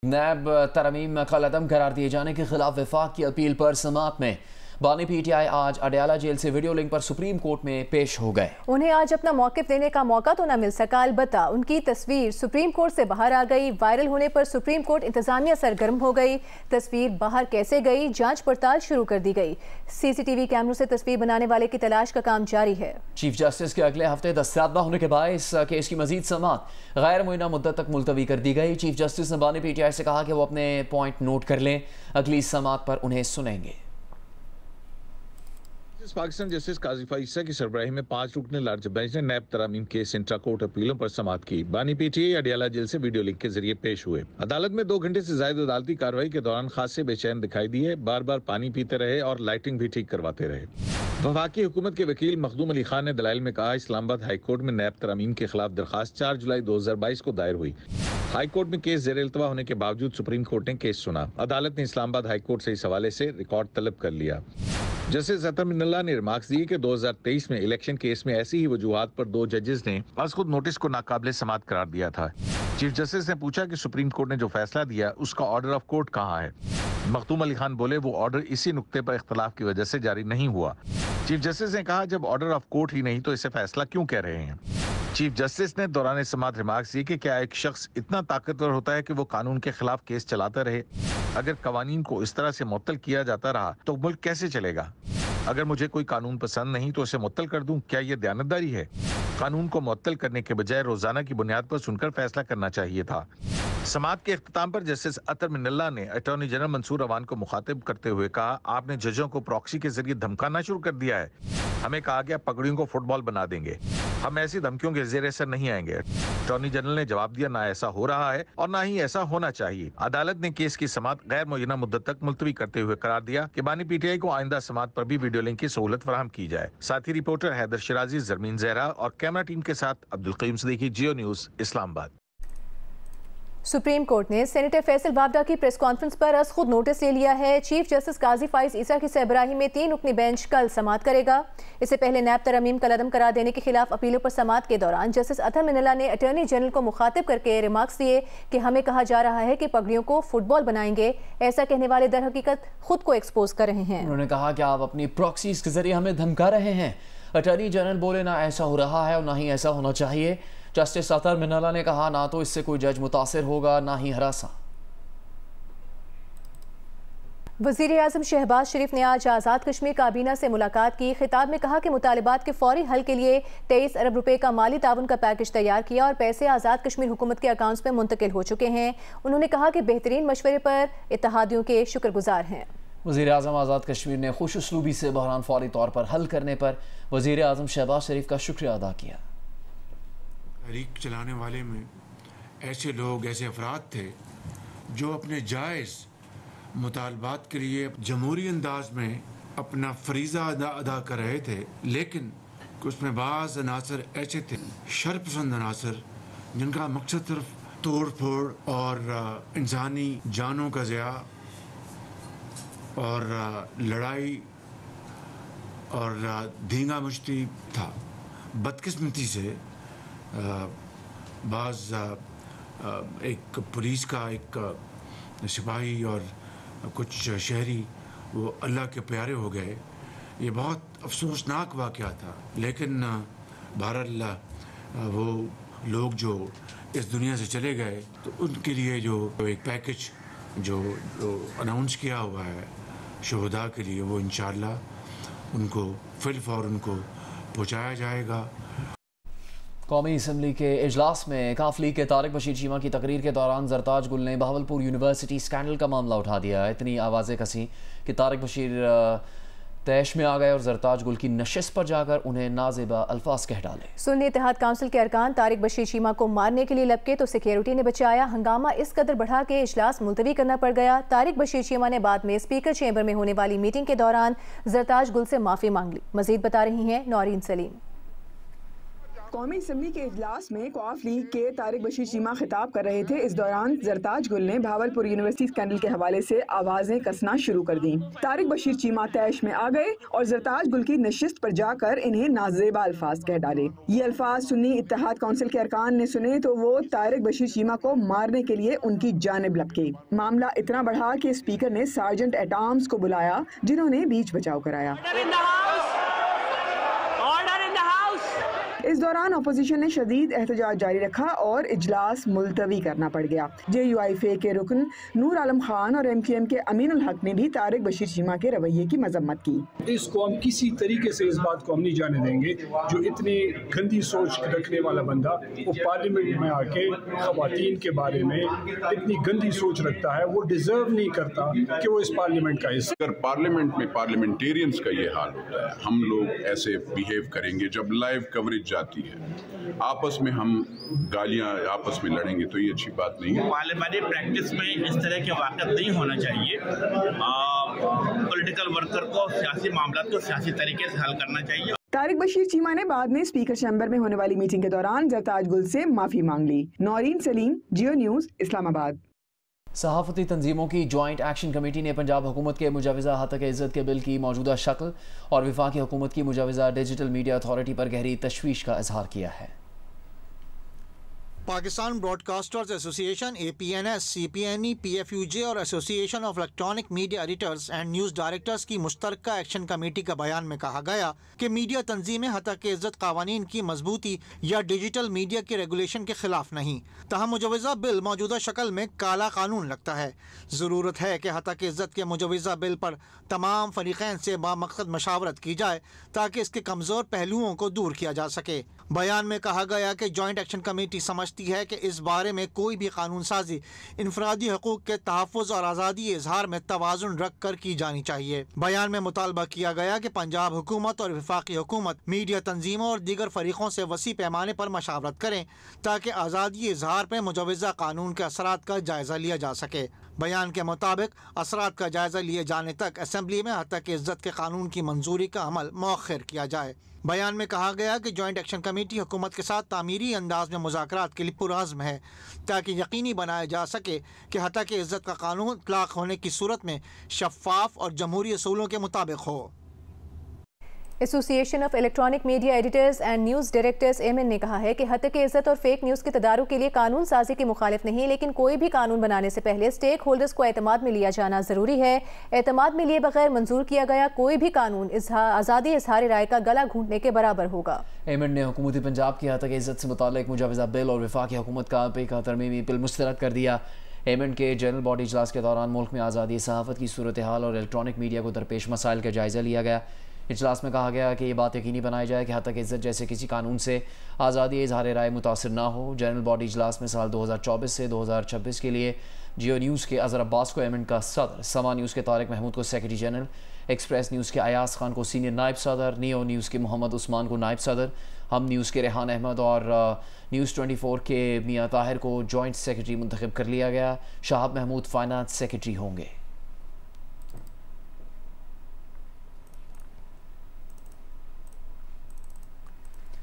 NAB ترمیم کا عدم قرار دیے جانے کے خلاف وفاق کی اپیل پر سماعت میں بانی پی ٹی آئی آج اڈیالہ جیل سے ویڈیو لنک پر سپریم کورٹ میں پیش ہو گئے۔ انہیں آج اپنا موقف دینے کا موقع تو نہ مل سکا، البتہ ان کی تصویر سپریم کورٹ سے باہر آ گئی۔ وائرل ہونے پر سپریم کورٹ انتظامیہ سرگرم ہو گئی۔ تصویر باہر کیسے گئی، جانچ پڑتال شروع کر دی گئی۔ سی سی ٹی وی کیمروں سے تصویر بنانے والے کی تلاش کا کام جاری ہے۔ چیف جسٹس کے اگلے ہفتے دستیاب نہ ہونے کے باعث کیس کی مزید سماعت غیر معینہ مدت تک ملتوی کر دی گئی۔ چیف جسٹس نے بانی پی ٹی آئی سے کہا کہ وہ اپنے پوائنٹ نوٹ کر لیں، اگلی سماعت پر انہیں سنیں گے۔ پاکستان جسٹس قاضی فائزہ کی سربراہی میں 5 رکنی لارج بینچ نے نیب ترامیم کیس انٹرا کورٹ اپیلوں پر سماعت کی۔ بانی P T I Adiala jail سے ویڈیو لنک کے ذریعے پیش ہوئے۔ عدالت میں 2 گھنٹے سے زائد عدالتی کارروائی کے دوران خاصے بے چین دکھائی دیے، بار بار پانی پیتے رہے اور لائٹنگ بھی ٹھیک کرواتے رہے۔ وفاقی حکومت کے وکیل مخدوم علی خان نے دلائل میں کہا اسلام آباد ہائی کورٹ میں نیب ترامیم کے خلاف درخواست 4 جولائی 2022 کو دائر ہوئی۔ ہائی کورٹ میں کیس زیر التوا ہونے کے باوجود سپریم کورٹ نے کیس سنا۔ عدالت نے اسلام آباد ہائی کورٹ سے اس حوالے سے ریکارڈ طلب کر لیا۔ جسٹس اطہر من اللہ نے ریمارکس دیے کہ 2023 میں الیکشن کیس میں ایسی ہی وجوہات پر 2 ججز نے از خود نوٹس کو ناقابل سماعت قرار دیا تھا۔ چیف جسٹس نے پوچھا کہ سپریم کورٹ نے جو فیصلہ دیا اس کا آرڈر آف کورٹ کہاں ہے؟ مخدوم علی خان بولے وہ آرڈر اسی نقطے پر اختلاف کی وجہ سے جاری نہیں ہوا۔ چیف جسٹس نے کہا جب آرڈر آف کورٹ ہی نہیں تو اسے فیصلہ کیوں کہہ رہے ہیں؟ چیف جسٹس نے دوران سماعت ریمارکس دی کہ کیا ایک شخص اتنا طاقتور ہوتا ہے کہ وہ قانون کے خلاف کیس چلاتا رہے؟ اگر قوانین کو اس طرح سے معطل کیا جاتا رہا تو ملک کیسے چلے گا؟ اگر مجھے کوئی قانون پسند نہیں تو اسے معطل کر دوں، کیا یہ دیانتداری ہے؟ قانون کو معطل کرنے کے بجائے روزانہ کی بنیاد پر سن کر فیصلہ کرنا چاہیے تھا۔ سماعت کے اختتام پر جسٹس اطہر من اللہ نے اٹارنی جنرل منصور اوان کو مخاطب کرتے ہوئے کہا آپ نے ججوں کو پراکسی کے ذریعے دھمکانا شروع کر دیا ہے۔ ہمیں کہا گیا پگڑیوں کو فٹ بال بنا دیں گے، ہم ایسی دھمکیوں کے زیر اثر نہیں آئیں گے۔ اٹارنی جنرل نے جواب دیا نہ ایسا ہو رہا ہے اور نہ ہی ایسا ہونا چاہیے۔ عدالت نے کیس کی سماعت غیر معینہ مدت تک ملتوی کرتے ہوئے قرار دیا کہ بانی پی ٹی آئی کو آئندہ سماعت پر بھی ویڈیو لنک کی سہولت فراہم کی جائے۔ ساتھی رپورٹر حیدر شرازی، زرمین زہرا اور کیمرہ ٹیم کے ساتھ عبدالقیوم صدیقی، جیو نیوز، اسلام آباد۔ سپریم کورٹ نے سینیٹر فیصل وابڈا کی پریس کانفرنس پر از خود نوٹس لے لیا ہے۔ چیف جسٹس قاضی فائز عیسیٰ کی سربراہی میں 3 رکنی بینچ کل سماعت کرے گا۔ اس سے پہلے نیب ترمیم کا عدم قرار دینے کے خلاف اپیلوں پر سماعت کے دوران جسٹس اطہر من اللہ نے اٹارنی جنرل کو مخاطب کر کے ریمارکس دیے کہ ہمیں کہا جا رہا ہے کہ پگڑیوں کو فٹ بال بنائیں گے، ایسا کہنے والے در حقیقت خود کو ایکسپوز کر رہے ہیں۔ انہوں نے کہا کہ آپ اپنی پراکسیز کے ذریعے ہمیں دھمکا رہے ہیں۔ اٹارنی جنرل بولے نہ ایسا ہو رہا ہے اور نہ ہی ایسا ہونا چاہیے۔ جسٹس اطہر من اللہ نے کہا نہ تو اس سے کوئی جج متاثر ہوگا نہ ہی ہراساں۔ وزیر اعظم شہباز شریف نے آج آزاد کشمیر کابینہ سے ملاقات کی۔ خطاب میں کہا کہ مطالبات کے فوری حل کے لیے 23 ارب روپے کا مالی تعاون کا پیکج تیار کیا اور پیسے آزاد کشمیر حکومت کے اکاؤنٹس میں منتقل ہو چکے ہیں۔ انہوں نے کہا کہ بہترین مشورے پر اتحادیوں کے شکر گزار ہیں۔ وزیر اعظم آزاد کشمیر نے خوش اسلوبی سے بحران فوری طور پر حل کرنے پر وزیر اعظم شہباز شریف کا شکریہ ادا کیا۔ تحریک چلانے والے میں ایسے لوگ، ایسے افراد تھے جو اپنے جائز مطالبات کے لیے جمہوری انداز میں اپنا فریضہ ادا کر رہے تھے، لیکن اس میں بعض عناصر ایسے تھے، شر پسند عناصر، جن کا مقصد صرف توڑ پھوڑ اور انسانی جانوں کا ضیاع اور لڑائی اور دھینگا مشتی تھا۔ بدقسمتی سے بعض ایک پولیس کا ایک سپاہی اور کچھ شہری وہ اللہ کے پیارے ہو گئے۔ یہ بہت افسوسناک واقعہ تھا، لیکن بہرحال وہ لوگ جو اس دنیا سے چلے گئے تو ان کے لیے جو ایک پیکج جو اناؤنس کیا ہوا ہے شہداء کے لیے، وہ انشاءاللہ ان کو فی الفور ان کو پہنچایا جائے گا۔ قومی اسمبلی کے اجلاس میں کاف لیگ کے طارق بشیر چیمہ کی تقریر کے دوران زرتاج گل نے بہاولپور یونیورسٹی اسکینڈل کا معاملہ اٹھا دیا۔ اتنی آوازیں کسیں کہ طارق بشیر تیش میں آ گئے اور زرتاج گل کی نشست پر جا کر انہیں نازیبا الفاظ کہہ ڈالے۔ سنی اتحاد کونسل کے ارکان طارق بشیر چیمہ کو مارنے کے لیے لپکے تو سیکیورٹی نے بچایا۔ ہنگامہ اس قدر بڑھا کے اجلاس ملتوی کرنا پڑ گیا۔ طارق بشیر چیمہ نے بعد میں اسپیکر چیمبر میں ہونے والی میٹنگ کے دوران زرتاج گل سے معافی مانگ لی۔ مزید بتا رہی ہیں نورین سلیم۔ قومی اسمبلی کے اجلاس میں قواف لیگ کے طارق بشیر چیمہ خطاب کر رہے تھے۔ اس دوران زرتاج گل نے بھاولپور یونیورسٹی اسکینڈل کے حوالے سے آوازیں کسنا شروع کر دیں۔ طارق بشیر چیمہ طیش میں آ گئے اور زرتاج گل کی نشست پر جا کر انہیں نازیبا الفاظ کہہ ڈالے۔ یہ الفاظ سنی اتحاد کونسل کے ارکان نے سنے تو وہ طارق بشیر چیمہ کو مارنے کے لیے ان کی جانب لپکے۔ معاملہ اتنا بڑھا کہ اسپیکر نے سارجنٹ ایٹ آرمز کو بلایا، جنہوں نے بیچ بچاؤ کرایا۔ اس دوران اپوزیشن نے شدید احتجاج جاری رکھا اور اجلاس ملتوی کرنا پڑ گیا۔ JUIFA کے رکن نور عالم خان اور MQM کے امین الحق نے بھی طارق بشیر چیمہ کے رویے کی مذمت کی۔ اس کو ہم کسی طریقے سے اس بات کو ہم نہیں جانے دیں گے جو اتنی گندی سوچ رکھنے والا بندہ وہ پارلیمنٹ میں آ کے خواتین کے بارے میں اتنی گندی سوچ رکھتا ہے، وہ ڈیزرو نہیں کرتا کہ وہ اس پارلیمنٹ کا حصہ۔ اگر پارلیمنٹ میں پارلیمنٹیرینز کا یہ حال ہوتا ہے، ہم لوگ ایسے بیہیو کریں گے جب لائیو کوریج جاتی ہے، آپس میں ہم گالیاں آپس میں لڑیں گے تو یہ اچھی بات نہیں ہے۔ پارلیمانی پریکٹس میں اس طرح کے واقعات نہیں ہونا چاہیے۔ پولیٹیکل ورکر کو سیاسی معاملات کو سیاسی طریقے سے حل کرنا چاہیے۔ طارق بشیر چیمہ نے بعد میں اسپیکر چیمبر میں ہونے والی میٹنگ کے دوران زرتاج گل سے معافی مانگ لی۔ نورین سلیم، جیو نیوز، اسلام آباد۔ صحافتی تنظیموں کی جوائنٹ ایکشن کمیٹی نے پنجاب حکومت کے مجوزہ ہتک عزت کے بل کی موجودہ شکل اور وفاقی حکومت کی مجوزہ ڈیجیٹل میڈیا اتھارٹی پر گہری تشویش کا اظہار کیا ہے۔ پاکستان براڈ کاسٹرز ایسوسی ایشن APNS، CPNE، PFUJ اور ایسوسی ایشن of electronic media editors and news directors کی مشترکہ ایکشن کمیٹی کا بیان میں کہا گیا کہ میڈیا تنظیمیں ہتک عزت قوانین کی مضبوطی یا ڈیجیٹل میڈیا کے ریگولیشن کے خلاف نہیں، تاہم مجوزہ بل موجودہ شکل میں کالا قانون لگتا ہے۔ ضرورت ہے کہ ہتک عزت کے مجوزہ بل پر تمام فریقین سے بامقصد مشاورت کی جائے تاکہ اس کے کمزور پہلوؤں کو دور کیا جا سکے۔ بیان میں کہا گیا کہ جوائنٹ ایکشن کمیٹی سمجھتی ہے کہ اس بارے میں کوئی بھی قانون سازی انفرادی حقوق کے تحفظ اور آزادی اظہار میں توازن رکھ کر کی جانی چاہیے۔ بیان میں مطالبہ کیا گیا کہ پنجاب حکومت اور وفاقی حکومت میڈیا تنظیموں اور دیگر فریقوں سے وسیع پیمانے پر مشاورت کریں تاکہ آزادی اظہار پہ مجوزہ قانون کے اثرات کا جائزہ لیا جا سکے۔ بیان کے مطابق اثرات کا جائزہ لیے جانے تک اسمبلی میں ہتک عزت کے قانون کی منظوری کا عمل مؤخر کیا جائے۔ بیان میں کہا گیا کہ جوائنٹ ایکشن کمیٹی حکومت کے ساتھ تعمیری انداز میں مذاکرات کے لیے پرعزم ہے تاکہ یقینی بنایا جا سکے کہ ہتک عزت کا قانون اطلاق ہونے کی صورت میں شفاف اور جمہوری اصولوں کے مطابق ہو۔ Association of electronic media editors and news directors ایمن نے کہا ہے کہ ہتک عزت اور فیک نیوز کے تدارک کے لیے قانون سازی کے مخالف نہیں، لیکن کوئی بھی قانون بنانے سے پہلے اسٹیک ہولڈرز کو اعتماد میں لیا جانا ضروری ہے۔ اعتماد میں لیے بغیر منظور کیا گیا کوئی بھی قانون آزادی اظہار رائے کا گلا گھونٹنے کے برابر ہوگا۔ ایمن نے حکومت پنجاب کی ہتک عزت سے متعلق مجوزہ بل اور وفاقی حکومت کا ترمیمی بل مسترد کر دیا۔ ایمن کے جنرل باڈی اجلاس کے دوران ملک میں آزادی صحافت کی صورتحال اور الیکٹرانک میڈیا کو درپیش مسائل کا جائزہ لیا گیا۔ اجلاس میں کہا گیا کہ یہ بات یقینی بنائی جائے کہ ہتک عزت جیسے کسی قانون سے آزادی اظہار رائے متاثر نہ ہو۔ جنرل باڈی اجلاس میں سال 2024 سے 2026 کے لیے جیو نیوز کے اظہر عباس کو ایمن کا صدر، سما نیوز کے طارق محمود کو سیکرٹری جنرل، ایکسپریس نیوز کے ایاز خان کو سینئر نائب صدر، نیو نیوز کے محمد عثمان کو نائب صدر، ہم نیوز کے ریحان احمد اور نیوز 24 کے میاں طاہر کو جوائنٹ سیکرٹری منتخب کر لیا گیا۔ شہاب محمود فائنانس سیکرٹری ہوں گے۔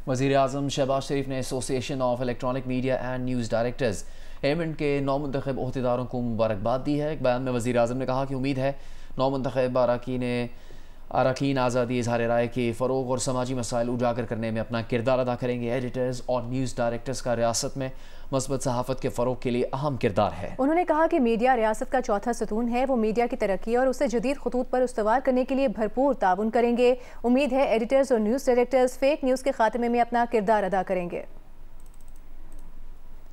وزیر اعظم شہباز شریف نے association of electronic media and news directors ایمن کے نو منتخب عہدیداروں کو مبارکباد دی ہے۔ ایک بیان میں وزیر اعظم نے کہا کہ امید ہے نو منتخب اراکین آزادی اظہار رائے کے فروغ اور سماجی مسائل اجاگر کرنے میں اپنا کردار ادا کریں گے۔ ایڈیٹرز اور نیوز ڈائریکٹرز کا ریاست میں مثبت صحافت کے فروغ کے لیے اہم کردار ہے۔ انہوں نے کہا کہ میڈیا ریاست کا چوتھا ستون ہے، وہ میڈیا کی ترقی اور اسے جدید خطوط پر استوار کرنے کے لیے بھرپور تعاون کریں گے۔ امید ہے ایڈیٹرز اور نیوز ڈائریکٹرز فیک نیوز کے خاتمے میں اپنا کردار ادا کریں گے۔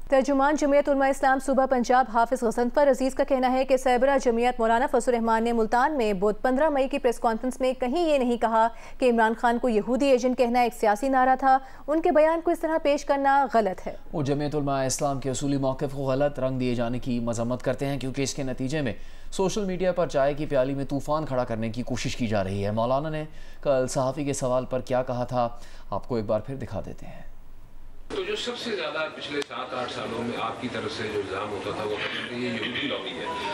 ترجمان جمعیت علماء اسلام صوبہ پنجاب حافظ غضنفر عزیز کا کہنا ہے کہ سربراہ جمعیت مولانا فضل الرحمان نے ملتان میں بدھ 15 مئی کی پریس کانفرنس میں کہیں یہ نہیں کہا کہ عمران خان کو یہودی ایجنٹ کہنا ایک سیاسی نعرہ تھا۔ ان کے بیان کو اس طرح پیش کرنا غلط ہے۔ وہ جمعیت علماء اسلام کے اصولی موقف کو غلط رنگ دیے جانے کی مذمت کرتے ہیں کیونکہ اس کے نتیجے میں سوشل میڈیا پر چائے کی پیالی میں طوفان کھڑا کرنے کی کوشش کی جا رہی ہے۔ مولانا نے کل صحافی کے سوال پر کیا کہا تھا، آپ کو ایک بار پھر دکھا دیتے ہیں۔ تو جو سب سے زیادہ پچھلے 7-8 سالوں میں آپ کی طرف سے جو الزام ہوتا تھا وہ یہ یہودی لابی ہے،